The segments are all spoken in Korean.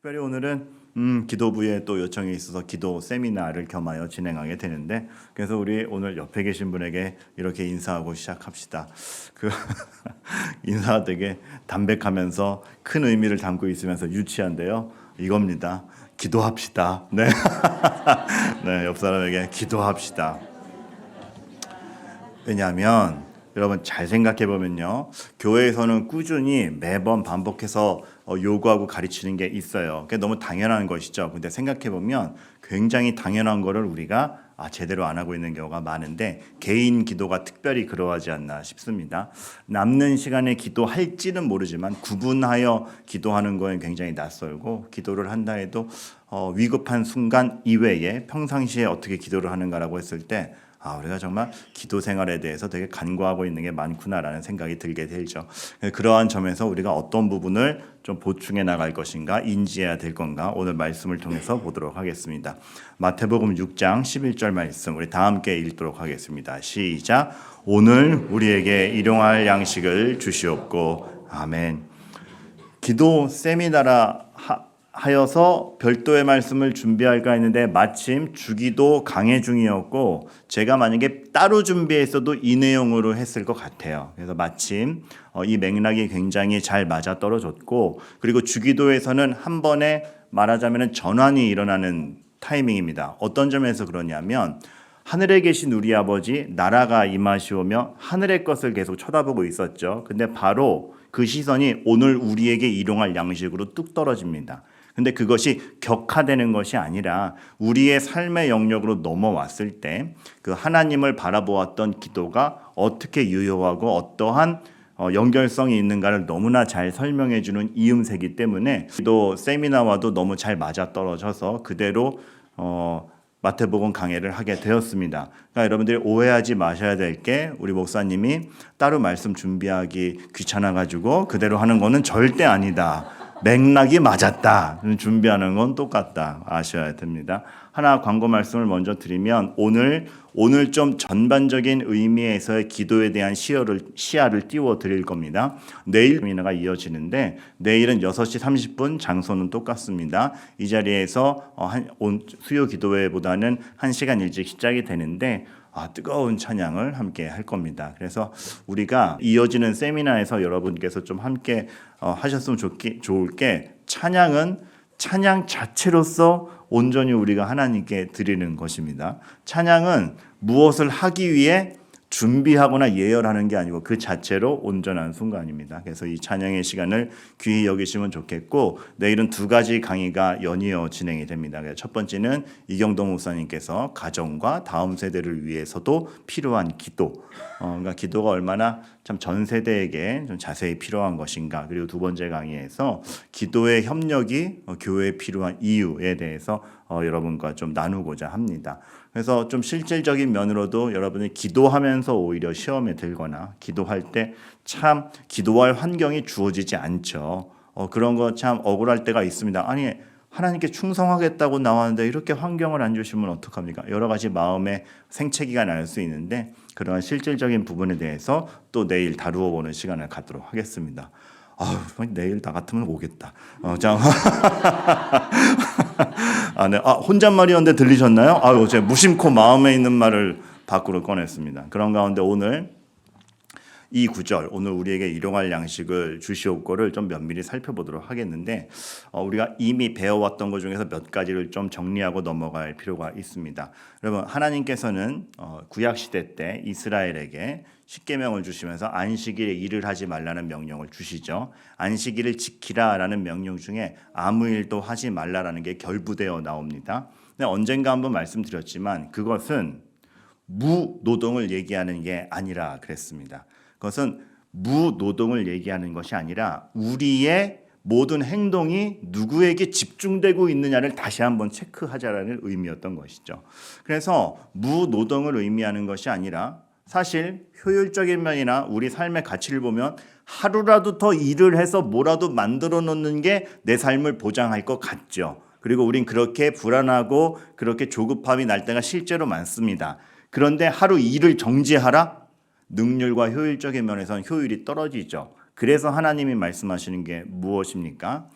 특별히 오늘은 기도부에 또 요청이 있어서 기도 세미나를 겸하여 진행하게 되는데, 그래서 우리 오늘 옆에 계신 분에게 이렇게 인사하고 시작합시다. 그 인사가 되게 담백하면서 큰 의미를 담고 있으면서 유치한데요. 이겁니다. 기도합시다. 네. 네, 옆 사람에게 기도합시다. 왜냐하면 여러분 잘 생각해 보면요, 교회에서는 꾸준히 매번 반복해서 요구하고 가르치는 게 있어요. 그게 너무 당연한 것이죠. 근데 생각해 보면 굉장히 당연한 거를 우리가 제대로 안 하고 있는 경우가 많은데, 개인 기도가 특별히 그러하지 않나 싶습니다. 남는 시간에 기도할지는 모르지만 구분하여 기도하는 거에 굉장히 낯설고, 기도를 한다 해도 위급한 순간 이외에 평상시에 어떻게 기도를 하는가라고 했을 때 우리가 정말 기도 생활에 대해서 되게 간과하고 있는 게 많구나라는 생각이 들게 되죠. 그러한 점에서 우리가 어떤 부분을 좀 보충해 나갈 것인가, 인지해야 될 건가, 오늘 말씀을 통해서 보도록 하겠습니다. 마태복음 6장 11절 말씀 우리 다 함께 읽도록 하겠습니다. 시작. 오늘 우리에게 일용할 양식을 주시옵고. 아멘. 기도 세미나라 하여서 별도의 말씀을 준비할까 했는데 마침 주기도 강해 중이었고, 제가 만약에 따로 준비했어도 이 내용으로 했을 것 같아요. 그래서 마침 이 맥락이 굉장히 잘 맞아 떨어졌고, 그리고 주기도에서는 한 번에 말하자면 전환이 일어나는 타이밍입니다. 어떤 점에서 그러냐면, 하늘에 계신 우리 아버지 나라가 임하시오며 하늘의 것을 계속 쳐다보고 있었죠. 근데 바로 그 시선이 오늘 우리에게 일용할 양식으로 뚝 떨어집니다. 근데 그것이 격화되는 것이 아니라 우리의 삶의 영역으로 넘어왔을 때 그 하나님을 바라보았던 기도가 어떻게 유효하고 어떠한 연결성이 있는가를 너무나 잘 설명해 주는 이음새이기 때문에 기도 세미나와도 너무 잘 맞아떨어져서 그대로 마태복음 강해를 하게 되었습니다. 그러니까 여러분들이 오해하지 마셔야 될 게, 우리 목사님이 따로 말씀 준비하기 귀찮아가지고 그대로 하는 거는 절대 아니다. 맥락이 맞았다. 준비하는 건 똑같다. 아셔야 됩니다. 하나 광고 말씀을 먼저 드리면, 오늘 좀 전반적인 의미에서의 기도에 대한 시야를 띄워 드릴 겁니다. 내일 세미나가 이어지는데, 내일은 6시 30분, 장소는 똑같습니다. 이 자리에서 수요 기도회보다는 1시간 일찍 시작이 되는데, 뜨거운 찬양을 함께 할 겁니다. 그래서 우리가 이어지는 세미나에서 여러분께서 좀 함께 하셨으면 좋을 게, 찬양은 찬양 자체로서 온전히 우리가 하나님께 드리는 것입니다. 찬양은 무엇을 하기 위해 준비하거나 예열하는 게 아니고 그 자체로 온전한 순간입니다. 그래서 이 찬양의 시간을 귀히 여기시면 좋겠고, 내일은 2가지 강의가 연이어 진행이 됩니다. 첫 번째는 이경동 목사님께서 가정과 다음 세대를 위해서도 필요한 기도, 그러니까 기도가 얼마나 참 전 세대에게 좀 자세히 필요한 것인가, 그리고 2번째 강의에서 기도의 협력이 교회에 필요한 이유에 대해서 여러분과 좀 나누고자 합니다. 그래서 좀 실질적인 면으로도 여러분이 기도하면서 오히려 시험에 들거나 기도할 때 참 기도할 환경이 주어지지 않죠. 그런 거 참 억울할 때가 있습니다. 아니, 하나님께 충성하겠다고 나왔는데 이렇게 환경을 안 주시면 어떡합니까? 여러 가지 마음의 생채기가 날 수 있는데, 그러한 실질적인 부분에 대해서 또 내일 다루어 보는 시간을 갖도록 하겠습니다. 내일 나 같으면 오겠다. 네. 혼잣말이었는데 들리셨나요? 제가 무심코 마음에 있는 말을 밖으로 꺼냈습니다. 그런 가운데 오늘 이 구절, 오늘 우리에게 일용할 양식을 주시옵고를 좀 면밀히 살펴보도록 하겠는데, 우리가 이미 배워왔던 것 중에서 몇 가지를 좀 정리하고 넘어갈 필요가 있습니다. 여러분, 하나님께서는 구약시대 때 이스라엘에게 십계명을 주시면서 안식일에 일을 하지 말라는 명령을 주시죠. 안식일을 지키라라는 명령 중에 아무 일도 하지 말라라는 게 결부되어 나옵니다. 근데 언젠가 한번 말씀드렸지만 그것은 무노동을 얘기하는 게 아니라 그랬습니다. 그것은 무노동을 얘기하는 것이 아니라 우리의 모든 행동이 누구에게 집중되고 있느냐를 다시 한번 체크하자라는 의미였던 것이죠. 그래서 무노동을 의미하는 것이 아니라, 사실 효율적인 면이나 우리 삶의 가치를 보면 하루라도 더 일을 해서 뭐라도 만들어 놓는 게 내 삶을 보장할 것 같죠. 그리고 우린 그렇게 불안하고 그렇게 조급함이 날 때가 실제로 많습니다. 그런데 하루 일을 정지하라? 능률과 효율적인 면에서는 효율이 떨어지죠. 그래서 하나님이 말씀하시는 게 무엇입니까?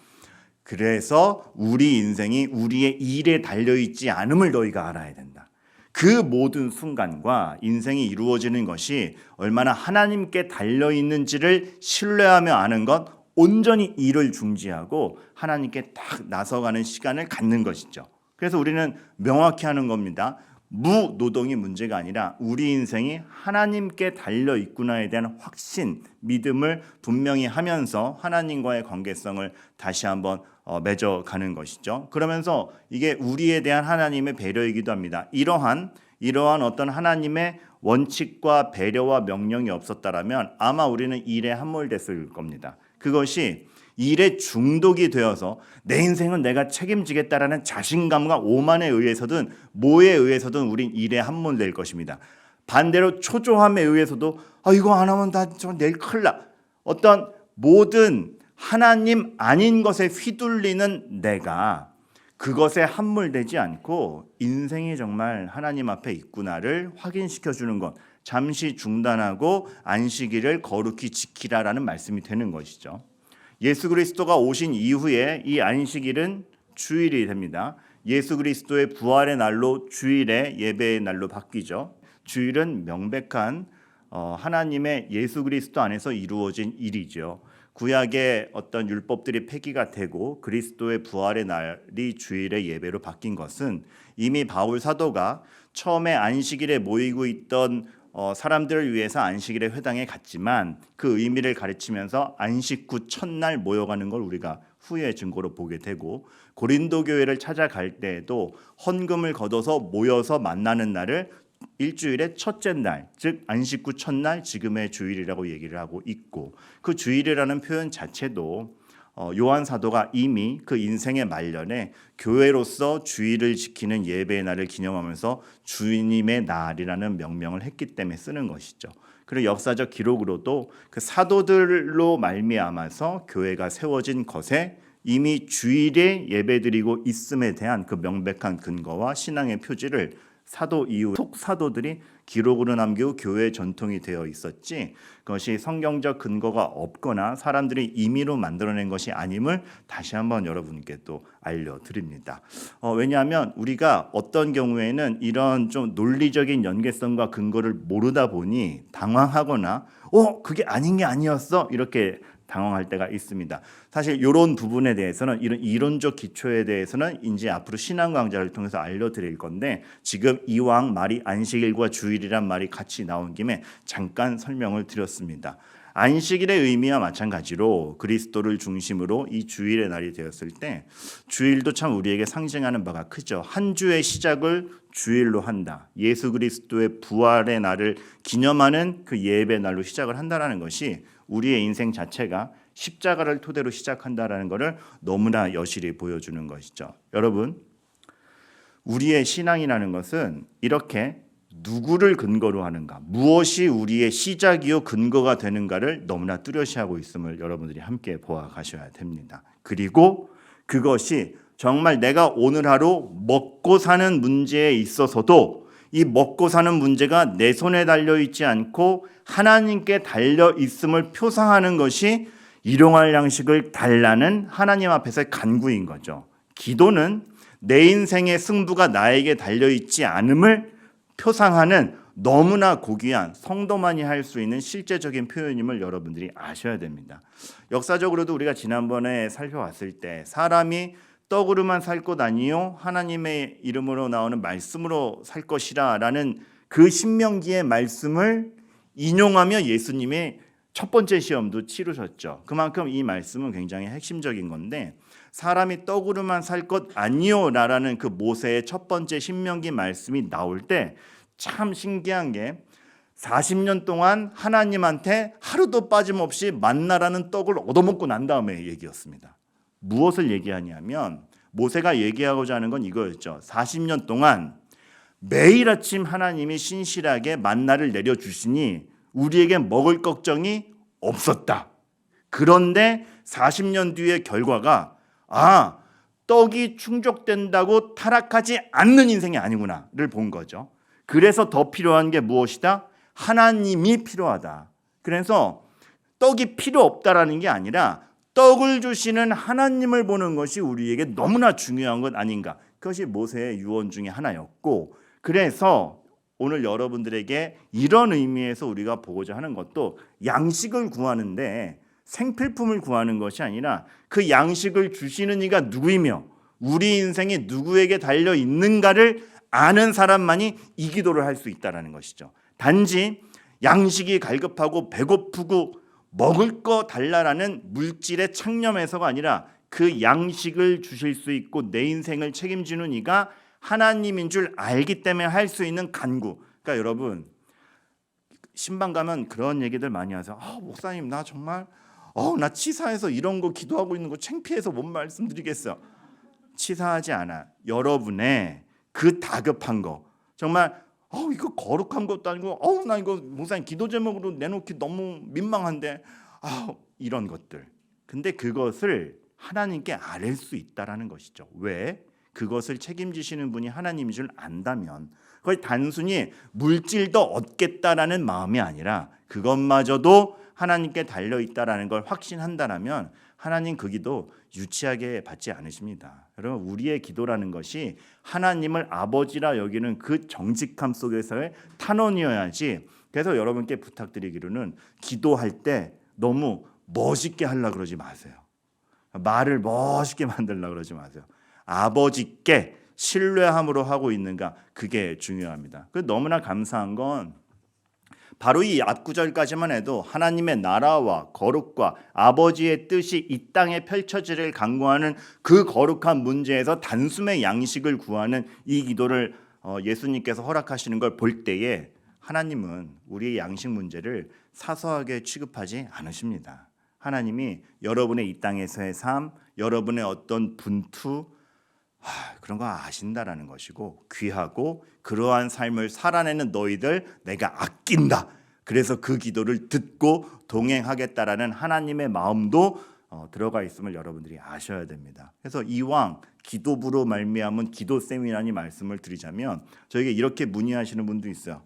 그래서 우리 인생이 우리의 일에 달려있지 않음을 너희가 알아야 된다. 그 모든 순간과 인생이 이루어지는 것이 얼마나 하나님께 달려있는지를 신뢰하며 아는 것, 온전히 일을 중지하고 하나님께 딱 나서가는 시간을 갖는 것이죠. 그래서 우리는 명확히 하는 겁니다. 무노동이 문제가 아니라 우리 인생이 하나님께 달려 있구나에 대한 확신, 믿음을 분명히 하면서 하나님과의 관계성을 다시 한번 맺어가는 것이죠. 그러면서 이게 우리에 대한 하나님의 배려이기도 합니다. 이러한 어떤 하나님의 원칙과 배려와 명령이 없었다라면 아마 우리는 일에 함몰됐을 겁니다. 그것이 일에 중독이 되어서 내 인생은 내가 책임지겠다라는 자신감과 오만에 의해서든 뭐에 의해서든 우린 일에 함몰될 것입니다. 반대로 초조함에 의해서도 이거 안 하면 나 내일 큰일 나. 어떤 모든 하나님 아닌 것에 휘둘리는 내가 그것에 함몰되지 않고 인생이 정말 하나님 앞에 있구나를 확인시켜주는 것, 잠시 중단하고 안식일을 거룩히 지키라라는 말씀이 되는 것이죠. 예수 그리스도가 오신 이후에 이 안식일은 주일이 됩니다. 예수 그리스도의 부활의 날로 주일의 예배의 날로 바뀌죠. 주일은 명백한 하나님의 예수 그리스도 안에서 이루어진 일이죠. 구약의 어떤 율법들이 폐기가 되고 그리스도의 부활의 날이 주일의 예배로 바뀐 것은 이미 바울 사도가 처음에 안식일에 모이고 있던 사람들을 위해서 안식일의 회당에 갔지만 그 의미를 가르치면서 안식 후 첫날 모여가는 걸 우리가 후의 증거로 보게 되고 고린도 교회를 찾아갈 때에도 헌금을 걷어서 모여서 만나는 날을 일주일의 첫째 날, 즉 안식 후 첫날 지금의 주일이라고 얘기를 하고 있고 그 주일이라는 표현 자체도 요한 사도가 이미 그 인생의 말년에 교회로서 주일을 지키는 예배의 날을 기념하면서 주님의 날이라는 명명을 했기 때문에 쓰는 것이죠. 그리고 역사적 기록으로도 그 사도들로 말미암아서 교회가 세워진 것에 이미 주일에 예배드리고 있음에 대한 그 명백한 근거와 신앙의 표지를 사도 이후 속사도들이 기록으로 남기고 교회의 전통이 되어 있었지 그것이 성경적 근거가 없거나 사람들이 임의로 만들어낸 것이 아님을 다시 한번 여러분께 또 알려드립니다. 왜냐하면 우리가 어떤 경우에는 이런 좀 논리적인 연계성과 근거를 모르다 보니 당황하거나 그게 아닌 게 아니었어 이렇게 당황할 때가 있습니다. 사실 이런 부분에 대해서는 이런 이론적 기초에 대해서는 이제 앞으로 신앙 강좌를 통해서 알려드릴 건데 지금 이왕 말이 안식일과 주일이란 말이 같이 나온 김에 잠깐 설명을 드렸습니다. 안식일의 의미와 마찬가지로 그리스도를 중심으로 이 주일의 날이 되었을 때 주일도 참 우리에게 상징하는 바가 크죠. 한 주의 시작을 주일로 한다. 예수 그리스도의 부활의 날을 기념하는 그 예배 날로 시작을 한다라는 것이 우리의 인생 자체가 십자가를 토대로 시작한다라는 것을 너무나 여실히 보여주는 것이죠. 여러분, 우리의 신앙이라는 것은 이렇게 누구를 근거로 하는가, 무엇이 우리의 시작이요 근거가 되는가를 너무나 뚜렷이하고 있음을 여러분들이 함께 보아가셔야 됩니다. 그리고 그것이 정말 내가 오늘 하루 먹고 사는 문제에 있어서도 이 먹고 사는 문제가 내 손에 달려있지 않고 하나님께 달려있음을 표상하는 것이 일용할 양식을 달라는 하나님 앞에서의 간구인 거죠. 기도는 내 인생의 승부가 나에게 달려있지 않음을 표상하는 너무나 고귀한 성도만이 할 수 있는 실제적인 표현임을 여러분들이 아셔야 됩니다. 역사적으로도 우리가 지난번에 살펴봤을 때 사람이 떡으로만 살 것 아니요 하나님의 이름으로 나오는 말씀으로 살 것이라 라는 그 신명기의 말씀을 인용하며 예수님의 첫 번째 시험도 치르셨죠. 그만큼 이 말씀은 굉장히 핵심적인 건데 사람이 떡으로만 살 것 아니요 라는 그 모세의 첫 번째 신명기 말씀이 나올 때 참 신기한 게 40년 동안 하나님한테 하루도 빠짐없이 만나라는 떡을 얻어먹고 난 다음에 얘기였습니다. 무엇을 얘기하냐면 모세가 얘기하고자 하는 건 이거였죠. 40년 동안 매일 아침 하나님이 신실하게 만나를 내려주시니 우리에게 먹을 걱정이 없었다. 그런데 40년 뒤의 결과가 떡이 충족된다고 타락하지 않는 인생이 아니구나를 본 거죠. 그래서 더 필요한 게 무엇이다? 하나님이 필요하다. 그래서 떡이 필요 없다라는 게 아니라 떡을 주시는 하나님을 보는 것이 우리에게 너무나 중요한 것 아닌가. 그것이 모세의 유언 중에 하나였고, 그래서 오늘 여러분들에게 이런 의미에서 우리가 보고자 하는 것도 양식을 구하는데 생필품을 구하는 것이 아니라 그 양식을 주시는 이가 누구이며 우리 인생이 누구에게 달려 있는가를 아는 사람만이 이 기도를 할 수 있다는 것이죠. 단지 양식이 갈급하고 배고프고 먹을 거 달라라는 물질에 창념해서가 아니라 그 양식을 주실 수 있고 내 인생을 책임지는 이가 하나님인 줄 알기 때문에 할 수 있는 간구. 그러니까 여러분 신방 가면 그런 얘기들 많이 하세요. 목사님 나 정말 나 치사해서 이런 거 기도하고 있는 거 창피해서 못 말씀드리겠어요. 치사하지 않아. 여러분의 그 다급한 거 정말 이거 거룩한 것도 아니고 나 이거 목사님 기도 제목으로 내놓기 너무 민망한데 이런 것들. 근데 그것을 하나님께 아뢰 수 있다라는 것이죠. 왜? 그것을 책임지시는 분이 하나님인 줄 안다면 거의 단순히 물질도 얻겠다라는 마음이 아니라 그것마저도 하나님께 달려있다라는 걸 확신한다라면 하나님 그 기도 유치하게 받지 않으십니다. 여러분 우리의 기도라는 것이 하나님을 아버지라 여기는 그 정직함 속에서의 탄원이어야지. 그래서 여러분께 부탁드리기로는 기도할 때 너무 멋있게 하려고 그러지 마세요. 말을 멋있게 만들려고 그러지 마세요. 아버지께 신뢰함으로 하고 있는가, 그게 중요합니다. 너무나 감사한 건 바로 이 앞구절까지만 해도 하나님의 나라와 거룩과 아버지의 뜻이 이 땅에 펼쳐지를 강구하는 그 거룩한 문제에서 단숨에 양식을 구하는 이 기도를 예수님께서 허락하시는 걸 볼 때에 하나님은 우리의 양식 문제를 사소하게 취급하지 않으십니다. 하나님이 여러분의 이 땅에서의 삶, 여러분의 어떤 분투 그런 거 아신다라는 것이고 귀하고 그러한 삶을 살아내는 너희들 내가 아낀다. 그래서 그 기도를 듣고 동행하겠다라는 하나님의 마음도 들어가 있음을 여러분들이 아셔야 됩니다. 그래서 이왕 기도부로 말미암은 기도 세미나니 말씀을 드리자면 저에게 이렇게 문의하시는 분도 있어요.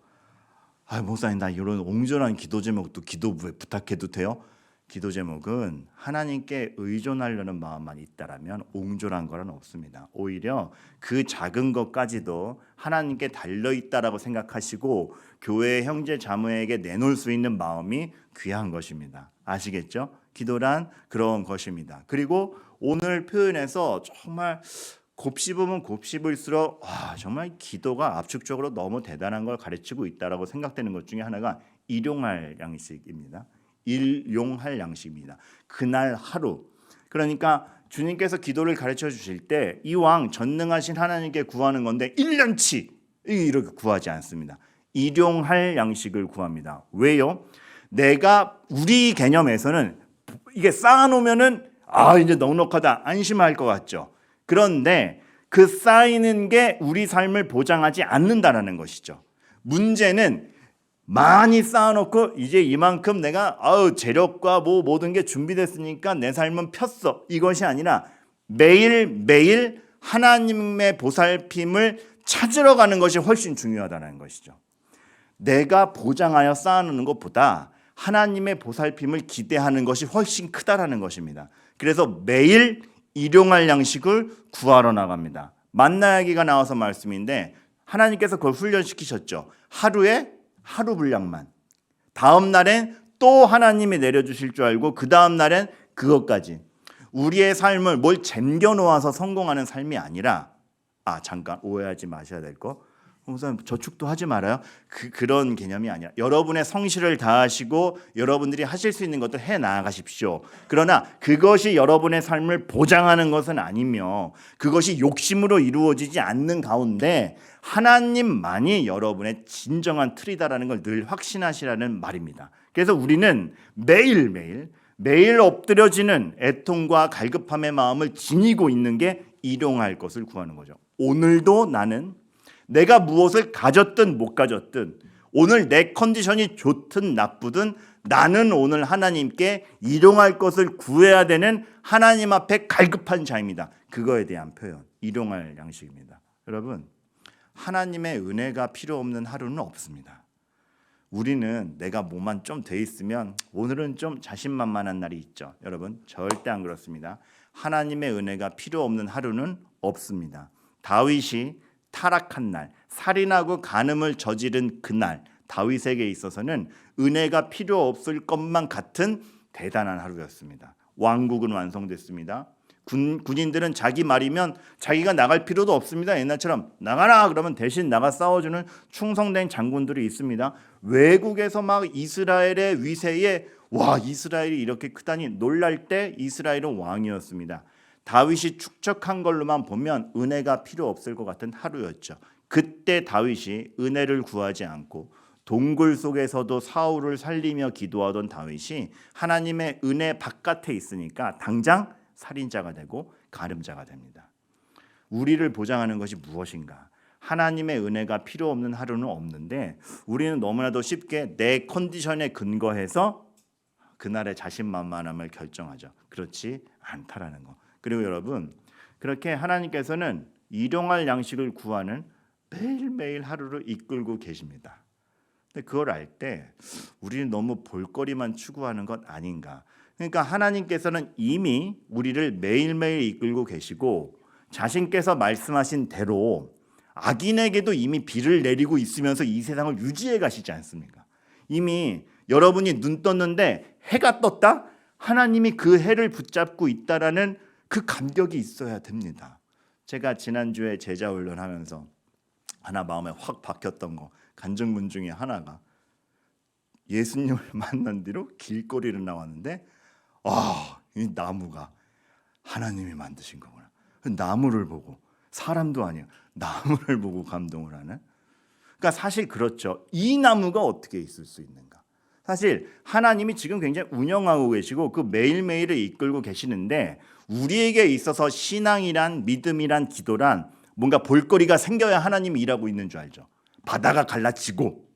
목사님 나 이런 옹졸한 기도 제목도 기도부에 부탁해도 돼요? 기도 제목은 하나님께 의존하려는 마음만 있다라면 옹졸한 거는 없습니다. 오히려 그 작은 것까지도 하나님께 달려있다라고 생각하시고 교회 형제 자매에게 내놓을 수 있는 마음이 귀한 것입니다. 아시겠죠? 기도란 그런 것입니다. 그리고 오늘 표현에서 정말 곱씹으면 곱씹을수록 정말 기도가 압축적으로 너무 대단한 걸 가르치고 있다라고 생각되는 것 중에 하나가 일용할 양식입니다. 일용할 양식입니다. 그날 하루. 그러니까 주님께서 기도를 가르쳐 주실 때 이왕 전능하신 하나님께 구하는 건데 1년치 이렇게 구하지 않습니다. 일용할 양식을 구합니다. 왜요? 내가 우리 개념에서는 이게 쌓아놓으면은 이제 넉넉하다 안심할 것 같죠. 그런데 그 쌓이는 게 우리 삶을 보장하지 않는다라는 것이죠. 문제는 많이 쌓아놓고 이제 이만큼 내가 재력과 모든 게 준비됐으니까 내 삶은 폈어. 이것이 아니라 매일매일 하나님의 보살핌을 찾으러 가는 것이 훨씬 중요하다는 것이죠. 내가 보장하여 쌓아놓는 것보다 하나님의 보살핌을 기대하는 것이 훨씬 크다라는 것입니다. 그래서 매일 일용할 양식을 구하러 나갑니다. 만나야기가 나와서 말씀인데 하나님께서 그걸 훈련시키셨죠. 하루 분량만. 다음 날엔 또 하나님이 내려주실 줄 알고 그 다음 날엔 그것까지. 우리의 삶을 뭘 쟁겨놓아서 성공하는 삶이 아니라 잠깐 오해하지 마셔야 될 거. 목사님 저축도 하지 말아요. 그런 개념이 아니라 여러분의 성실을 다하시고 여러분들이 하실 수 있는 것들 해 나가십시오. 그러나 그것이 여러분의 삶을 보장하는 것은 아니며 그것이 욕심으로 이루어지지 않는 가운데 하나님만이 여러분의 진정한 틀이다라는 걸 늘 확신하시라는 말입니다. 그래서 우리는 매일 엎드려지는 애통과 갈급함의 마음을 지니고 있는 게 일용할 것을 구하는 거죠. 오늘도 나는 내가 무엇을 가졌든 못 가졌든 오늘 내 컨디션이 좋든 나쁘든 나는 오늘 하나님께 일용할 것을 구해야 되는 하나님 앞에 갈급한 자입니다. 그거에 대한 표현, 일용할 양식입니다. 여러분, 하나님의 은혜가 필요 없는 하루는 없습니다. 우리는 내가 뭐만 좀 돼 있으면 오늘은 좀 자신만만한 날이 있죠. 여러분 절대 안 그렇습니다. 하나님의 은혜가 필요 없는 하루는 없습니다. 다윗이 타락한 날, 살인하고 간음을 저지른 그날, 다윗에게 있어서는 은혜가 필요 없을 것만 같은 대단한 하루였습니다. 왕국은 완성됐습니다. 군인들은 자기 말이면 자기가 나갈 필요도 없습니다. 옛날처럼 나가라 그러면 대신 나가 싸워주는 충성된 장군들이 있습니다. 외국에서 막 이스라엘의 위세에 와 이스라엘이 이렇게 크다니 놀랄 때 이스라엘은 왕이었습니다. 다윗이 축적한 걸로만 보면 은혜가 필요 없을 것 같은 하루였죠. 그때 다윗이 은혜를 구하지 않고 동굴 속에서도 사울을 살리며 기도하던 다윗이 하나님의 은혜 바깥에 있으니까 당장 살인자가 되고 간음자가 됩니다. 우리를 보장하는 것이 무엇인가? 하나님의 은혜가 필요 없는 하루는 없는데 우리는 너무나도 쉽게 내 컨디션에 근거해서 그날의 자신만만함을 결정하죠. 그렇지 않다라는 거. 그리고 여러분 그렇게 하나님께서는 일용할 양식을 구하는 매일매일 하루를 이끌고 계십니다. 근데 그걸 알 때 우리는 너무 볼거리만 추구하는 것 아닌가. 그러니까 하나님께서는 이미 우리를 매일매일 이끌고 계시고 자신께서 말씀하신 대로 악인에게도 이미 비를 내리고 있으면서 이 세상을 유지해 가시지 않습니까? 이미 여러분이 눈 떴는데 해가 떴다? 하나님이 그 해를 붙잡고 있다라는 그 감격이 있어야 됩니다. 제가 지난주에 제자 훈련하면서 하나 마음에 확 박혔던 거 간증문 중에 하나가 예수님을 만난 뒤로 길거리를 나왔는데 이 나무가 하나님이 만드신 거구나. 나무를 보고 사람도 아니야. 나무를 보고 감동을 하는. 그러니까 사실 그렇죠. 이 나무가 어떻게 있을 수 있는가? 사실 하나님이 지금 굉장히 운영하고 계시고 그 매일매일을 이끌고 계시는데 우리에게 있어서 신앙이란 믿음이란 기도란 뭔가 볼거리가 생겨야 하나님이 일하고 있는 줄 알죠. 바다가 갈라지고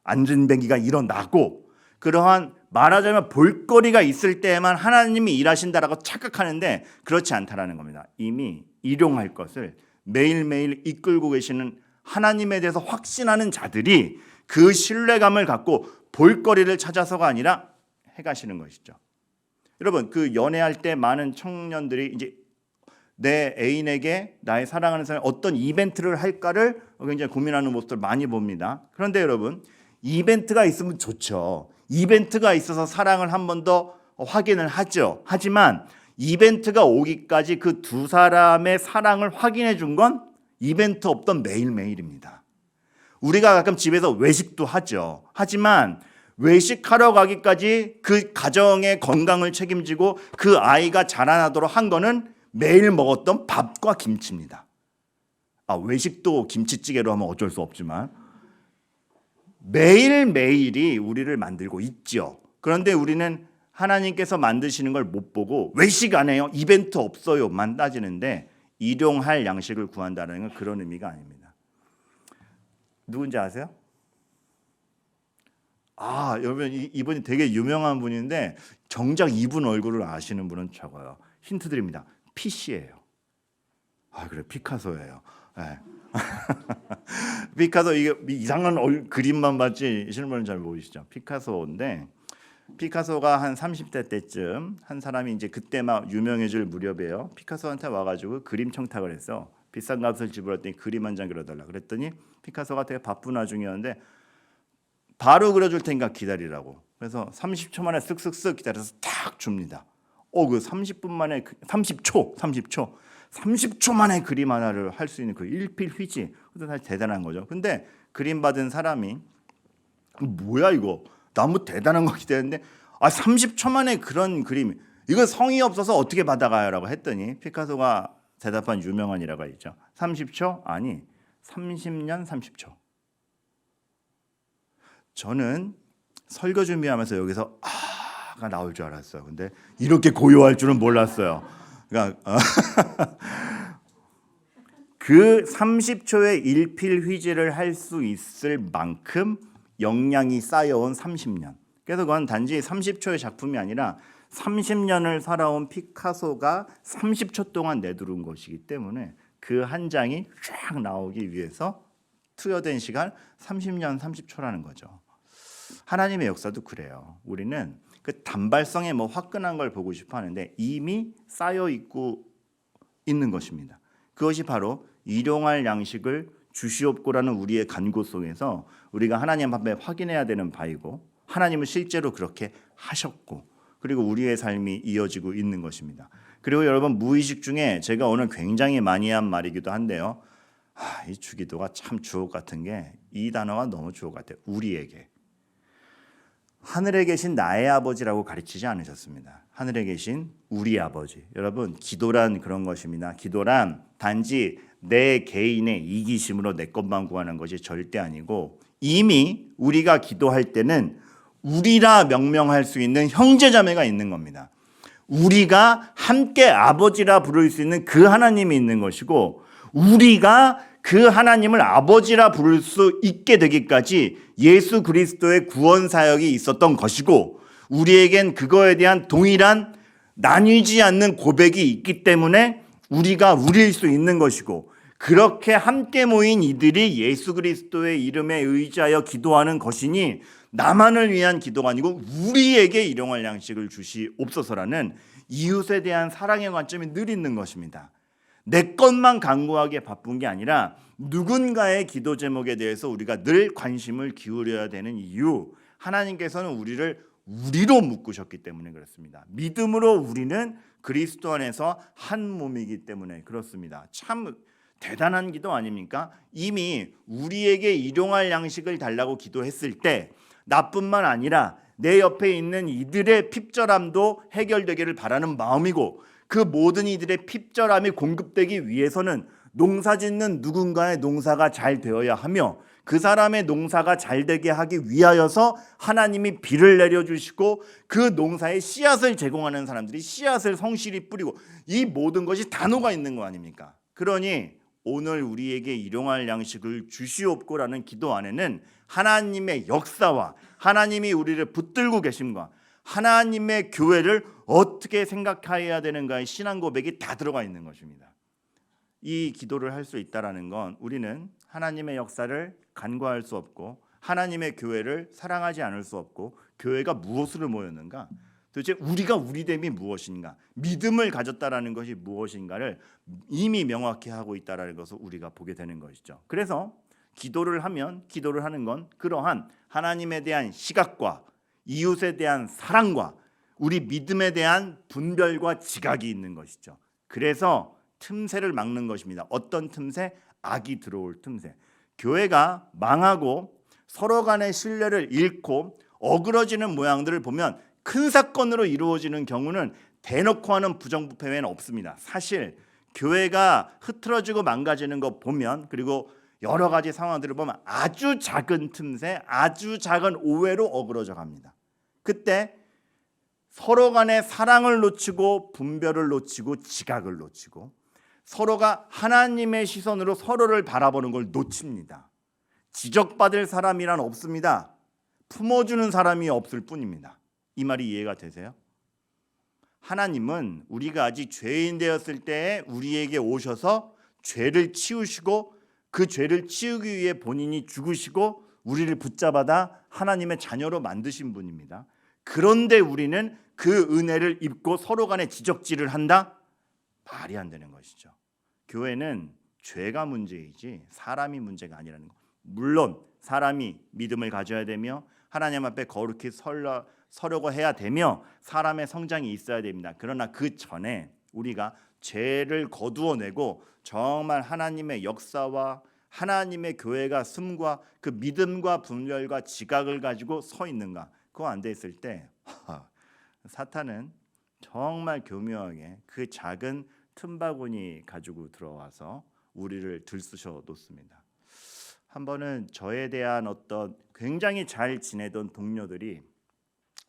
안전뱅이가 일어나고 그러한 말하자면 볼거리가 있을 때에만 하나님이 일하신다라고 착각하는데 그렇지 않다라는 겁니다. 이미 일용할 것을 매일매일 이끌고 계시는 하나님에 대해서 확신하는 자들이 그 신뢰감을 갖고 볼거리를 찾아서가 아니라 해가시는 것이죠. 여러분 그 연애할 때 많은 청년들이 이제 내 애인에게 나의 사랑하는 사람이 어떤 이벤트를 할까를 굉장히 고민하는 모습을 많이 봅니다. 그런데 여러분 이벤트가 있으면 좋죠. 이벤트가 있어서 사랑을 한 번 더 확인을 하죠. 하지만 이벤트가 오기까지 그 두 사람의 사랑을 확인해 준 건 이벤트 없던 매일매일입니다. 우리가 가끔 집에서 외식도 하죠. 하지만 외식하러 가기까지 그 가정의 건강을 책임지고 그 아이가 자라나도록 한 거는 매일 먹었던 밥과 김치입니다. 외식도 김치찌개로 하면 어쩔 수 없지만 매일매일이 우리를 만들고 있죠. 그런데 우리는 하나님께서 만드시는 걸 못 보고 외식 안 해요. 이벤트 없어요만 따지는데 일용할 양식을 구한다는 건 그런 의미가 아닙니다. 누군지 아세요? 여러분 이분이 되게 유명한 분인데 정작 이분 얼굴을 아시는 분은 적어요. 힌트 드립니다. 피시예요. 그래 피카소예요. 네. 피카소 이게 이상한 그림만 봤지 실물은 잘 모르시죠. 피카소인데 피카소가 한 30대 때쯤 한 사람이 이제 그때 막 유명해질 무렵이에요. 피카소한테 와가지고 그림 청탁을 했어. 비싼 값을 지불했더니 그림 한 장 그려달라. 그랬더니 피카소가 되게 바쁜 와중이었는데 바로 그려줄 테니까 기다리라고. 그래서 30초 만에 쓱쓱쓱 기다려서 탁 줍니다. 그 30분 만에 30초 만에 그림 하나를 할 수 있는 그 일필휘지. 그것도 사실 대단한 거죠. 근데 그림 받은 사람이 뭐야 이거 너무 대단한 거 기대했는데 30초 만에 그런 그림 이거 성의 없어서 어떻게 받아가요라고 했더니 피카소가 대답한 유명한 일화가 있죠. 30초? 아니 30년 30초. 저는 설교 준비하면서 여기서 가 나올 줄 알았어요. 근데 이렇게 고요할 줄은 몰랐어요. 그러니까 그 30초의 일필휘지를 할 수 있을 만큼 역량이 쌓여온 30년. 그래서 그건 단지 30초의 작품이 아니라 30년을 살아온 피카소가 30초 동안 내두른 것이기 때문에 그 한 장이 쫙 나오기 위해서 투여된 시간 30년 30초라는 거죠. 하나님의 역사도 그래요. 우리는 그 단발성의 뭐 화끈한 걸 보고 싶어 하는데 이미 쌓여 있고 있는 것입니다. 그것이 바로 일용할 양식을 주시옵고라는 우리의 간구 속에서 우리가 하나님 앞에 확인해야 되는 바이고, 하나님은 실제로 그렇게 하셨고, 그리고 우리의 삶이 이어지고 있는 것입니다. 그리고 여러분, 무의식 중에 제가 오늘 굉장히 많이 한 말이기도 한데요, 이 주기도가 참 주옥 같은 게, 이 단어가 너무 주옥 같아요. 우리에게 하늘에 계신 나의 아버지라고 가르치지 않으셨습니다. 하늘에 계신 우리 아버지. 여러분, 기도란 그런 것입니다. 기도란 단지 내 개인의 이기심으로 내 것만 구하는 것이 절대 아니고, 이미 우리가 기도할 때는 우리라 명명할 수 있는 형제자매가 있는 겁니다. 우리가 함께 아버지라 부를 수 있는 그 하나님이 있는 것이고, 우리가 그 하나님을 아버지라 부를 수 있게 되기까지 예수 그리스도의 구원 사역이 있었던 것이고, 우리에겐 그거에 대한 동일한 나뉘지 않는 고백이 있기 때문에 우리가 우리일 수 있는 것이고, 그렇게 함께 모인 이들이 예수 그리스도의 이름에 의지하여 기도하는 것이니, 나만을 위한 기도가 아니고 우리에게 일용할 양식을 주시옵소서라는 이웃에 대한 사랑의 관점이 늘 있는 것입니다. 내 것만 간구하기에 바쁜 게 아니라 누군가의 기도 제목에 대해서 우리가 늘 관심을 기울여야 되는 이유, 하나님께서는 우리를 우리로 묶으셨기 때문에 그렇습니다. 믿음으로 우리는 그리스도 안에서 한 몸이기 때문에 그렇습니다. 참 대단한 기도 아닙니까? 이미 우리에게 일용할 양식을 달라고 기도했을 때 나뿐만 아니라 내 옆에 있는 이들의 핍절함도 해결되기를 바라는 마음이고, 그 모든 이들의 핍절함이 공급되기 위해서는 농사짓는 누군가의 농사가 잘 되어야 하며, 그 사람의 농사가 잘 되게 하기 위하여서 하나님이 비를 내려주시고 그 농사에 씨앗을 제공하는 사람들이 씨앗을 성실히 뿌리고, 이 모든 것이 단호가 있는 거 아닙니까? 그러니 오늘 우리에게 일용할 양식을 주시옵고라는 기도 안에는 하나님의 역사와 하나님이 우리를 붙들고 계심과 하나님의 교회를 어떻게 생각해야 되는가의 신앙 고백이 다 들어가 있는 것입니다. 이 기도를 할 수 있다라는 건 우리는 하나님의 역사를 간과할 수 없고, 하나님의 교회를 사랑하지 않을 수 없고, 교회가 무엇으로 모였는가, 도대체 우리가 우리됨이 무엇인가, 믿음을 가졌다라는 것이 무엇인가를 이미 명확히 하고 있다라는 것을 우리가 보게 되는 것이죠. 그래서 기도를 하는 건 그러한 하나님에 대한 시각과 이웃에 대한 사랑과 우리 믿음에 대한 분별과 지각이 있는 것이죠. 그래서 틈새를 막는 것입니다. 어떤 틈새? 악이 들어올 틈새. 교회가 망하고 서로 간의 신뢰를 잃고 어그러지는 모양들을 보면 큰 사건으로 이루어지는 경우는 대놓고 하는 부정부패 외에는 없습니다. 사실 교회가 흐트러지고 망가지는 거 보면, 그리고 여러 가지 상황들을 보면 아주 작은 틈새, 아주 작은 오해로 어그러져 갑니다. 그때 서로 간의 사랑을 놓치고 분별을 놓치고 지각을 놓치고 서로가 하나님의 시선으로 서로를 바라보는 걸 놓칩니다. 지적받을 사람이란 없습니다. 품어주는 사람이 없을 뿐입니다. 이 말이 이해가 되세요? 하나님은 우리가 아직 죄인 되었을 때에 우리에게 오셔서 죄를 치우시고 그 죄를 치우기 위해 본인이 죽으시고 우리를 붙잡아다 하나님의 자녀로 만드신 분입니다. 그런데 우리는 그 은혜를 입고 서로 간에 지적질을 한다? 말이 안 되는 것이죠. 교회는 죄가 문제이지 사람이 문제가 아니라는 것. 물론 사람이 믿음을 가져야 되며 하나님 앞에 거룩히 서려고 해야 되며 사람의 성장이 있어야 됩니다. 그러나 그 전에 우리가 죄를 거두어내고 정말 하나님의 역사와 하나님의 교회가 숨과 그 믿음과 분별과 지각을 가지고 서 있는가, 그거 안 돼 있을 때 사탄은 정말 교묘하게 그 작은 틈바구니 가지고 들어와서 우리를 들쑤셔 놓습니다. 한 번은 저에 대한 어떤 굉장히 잘 지내던 동료들이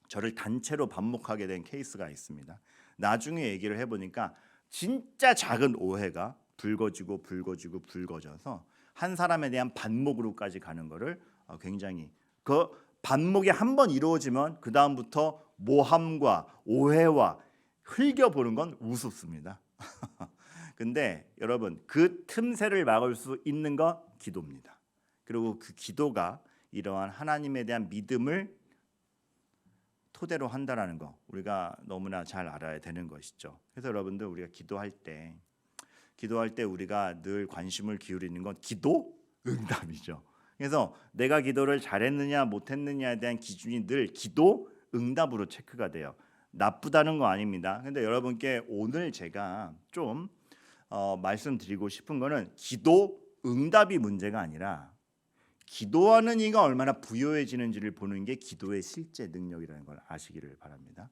저를 단체로 반목하게 된 케이스가 있습니다. 나중에 얘기를 해보니까 진짜 작은 오해가 불거져서 한 사람에 대한 반목으로까지 가는 거를 굉장히, 그 반목이 한 번 이루어지면 그 다음부터 모함과 오해와 흘겨보는 건 우습습니다. 근데 여러분, 그 틈새를 막을 수 있는 건 기도입니다. 그리고 그 기도가 이러한 하나님에 대한 믿음을 토대로 한다라는 거 우리가 너무나 잘 알아야 되는 것이죠. 그래서 여러분들 우리가 기도할 때 우리가 늘 관심을 기울이는 건 기도 응답이죠. 그래서 내가 기도를 잘했느냐 못했느냐에 대한 기준이 늘 기도 응답으로 체크가 돼요. 나쁘다는 거 아닙니다. 근데 여러분께 오늘 제가 좀 말씀드리고 싶은 거는 기도 응답이 문제가 아니라 기도하는 이가 얼마나 부요해지는지를 보는 게 기도의 실제 능력이라는 걸 아시기를 바랍니다.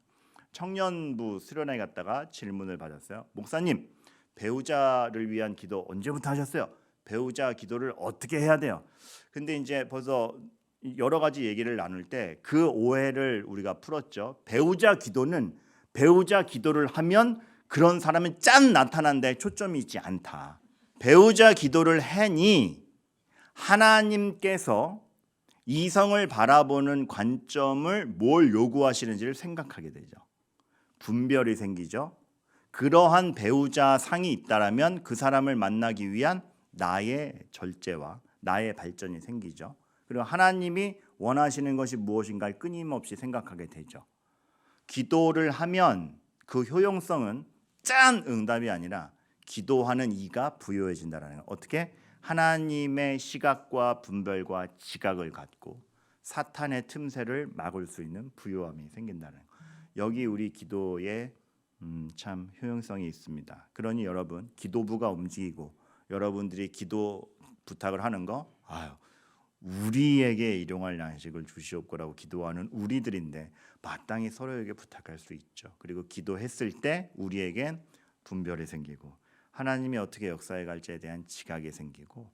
청년부 수련회 갔다가 질문을 받았어요. 목사님, 배우자를 위한 기도 언제부터 하셨어요? 배우자 기도를 어떻게 해야 돼요? 근데 이제 벌써 여러 가지 얘기를 나눌 때 그 오해를 우리가 풀었죠. 배우자 기도를 하면 그런 사람은 짠 나타난다에 초점이 있지 않다. 배우자 기도를 하니 하나님께서 이성을 바라보는 관점을 뭘 요구하시는지를 생각하게 되죠. 분별이 생기죠. 그러한 배우자 상이 있다라면 그 사람을 만나기 위한 나의 절제와 나의 발전이 생기죠. 그리고 하나님이 원하시는 것이 무엇인가를 끊임없이 생각하게 되죠. 기도를 하면 그 효용성은 짠 응답이 아니라 기도하는 이가 부요해진다라는 거. 어떻게? 하나님의 시각과 분별과 지각을 갖고 사탄의 틈새를 막을 수 있는 부요함이 생긴다는 거. 여기 우리 기도에 참 효용성이 있습니다. 그러니 여러분 기도부가 움직이고 여러분들이 기도 부탁을 하는 거 우리에게 일용할 양식을 주시옵고라고 기도하는 우리들인데 마땅히 서로에게 부탁할 수 있죠. 그리고 기도했을 때 우리에겐 분별이 생기고 하나님이 어떻게 역사해 갈지에 대한 지각이 생기고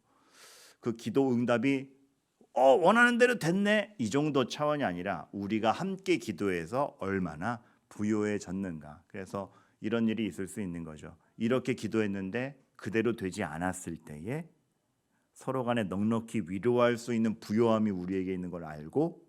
그 기도 응답이 원하는 대로 됐네 이 정도 차원이 아니라 우리가 함께 기도해서 얼마나 부요해졌는가. 그래서 이런 일이 있을 수 있는 거죠. 이렇게 기도했는데 그대로 되지 않았을 때에 서로 간에 넉넉히 위로할 수 있는 부요함이 우리에게 있는 걸 알고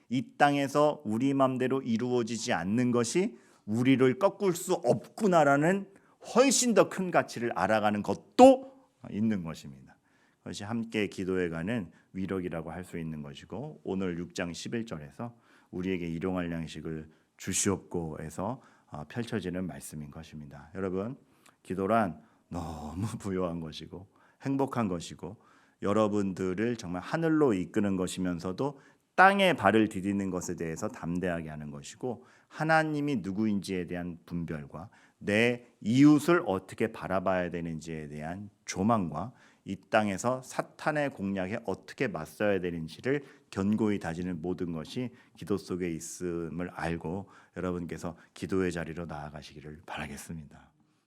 이 땅에서 우리 맘대로 이루어지지 않는 것이 우리를 꺾을 수 없구나라는 훨씬 더 큰 가치를 알아가는 것도 있는 것입니다. 그것이 함께 기도해가는 위력이라고 할 수 있는 것이고 오늘 6장 11절에서 우리에게 일용할 양식을 주시옵고에서 펼쳐지는 말씀인 것입니다. 여러분 기도란 너무 부요한 것이고 행복한 것이고 여러분들을 정말 하늘로 이끄는 것이면서도 땅에 발을 디디는 것에 대해서 담대하게 하는 것이고 하나님이 누구인지에 대한 분별과 내 이웃을 어떻게 바라봐야 되는지에 대한 조망과 이 땅에서 사탄의 공략에 어떻게 맞서야 되는지를 견고히 다지는 모든 것이 기도 속에 있음을 알고 여러분께서 기도의 자리로 나아가시기를 바라겠습니다.